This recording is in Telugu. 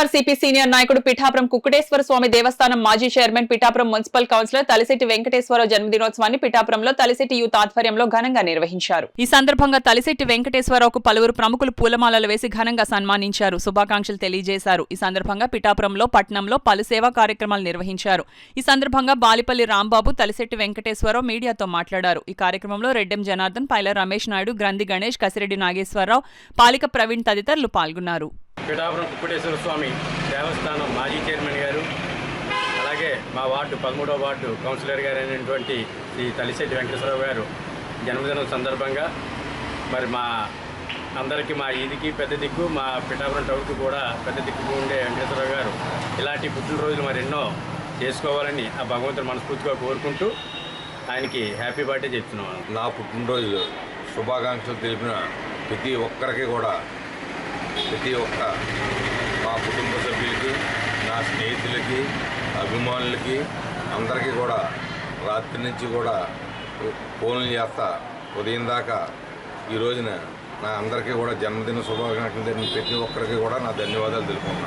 వైఎస్ఆర్సీపీ సీనియర్ నాయకుడు పిఠాపురం కుక్కుటేశ్వర స్వామి దేవస్థానం మాజీ chairman Pithapuram municipal councillor Talisetti Venkateswararao జన్మదినోత్సవాన్ని పిఠాపురంలో తలిశెట్టి యూత్ ఆధ్వర్యంలో ఘనంగా నిర్వహించారు. ఈ సందర్భంగా తలిశెట్టి వెంకటేశ్వరరావుకు పలువురు ప్రముఖులు పూలమాలలు వేసి ఘనంగా సన్మానించారు, శుభాకాంక్షలు తెలియజేశారు. ఈ సందర్భంగా పిఠాపురంలో పట్టణంలో పలు సేవా కార్యక్రమాలు నిర్వహించారు. ఈ సందర్భంగా బాలిపల్లి రాంబాబు తలిశెట్టి వెంకటేశ్వరరావు మీడియాతో మాట్లాడారు. ఈ కార్యక్రమంలో రెడ్డెం జనార్దన్, పైల రమేష్ నాయుడు, గ్రంథి గణేష్, కసిరెడ్డి నాగేశ్వరరావు, పాలిక ప్రవీణ్ తదితరులు పాల్గొన్నారు. పిఠాపురం కుక్కుటేశ్వర స్వామి దేవస్థానం మాజీ చైర్మన్ గారు, అలాగే మా వార్డు 13వ వార్డు కౌన్సిలర్ గారు అయినటువంటి శ్రీ తలిశెట్టి వెంకటేశ్వరరావు గారు జన్మదినం సందర్భంగా మరి మా అందరికీ, మా ఈదికి పెద్ద దిక్కు, మా పిఠాపురం టౌన్కి కూడా పెద్ద దిక్కు ఉండే వెంకటేశ్వరరావు గారు ఇలాంటి పుట్టినరోజులు మరెన్నో చేసుకోవాలని ఆ భగవంతుని మనస్ఫూర్తిగా కోరుకుంటూ ఆయనకి హ్యాపీ బర్త్డే చెప్తున్నాను. నా పుట్టినరోజు శుభాకాంక్షలు తెలిపిన ప్రతి ఒక్కరికి కూడా, ప్రతి ఒక్క మా కుటుంబ సభ్యులకి, నా స్నేహితులకి, అభిమానులకి అందరికీ కూడా రాత్రి నుంచి కూడా ఫోన్లు చేస్తా ఉదయం దాకా ఈ రోజున నా అందరికీ కూడా జన్మదిన శుభాకాంక్షలు తెలిపిన ప్రతి ఒక్కరికి కూడా నా ధన్యవాదాలు తెలుపుకుంటున్నాను.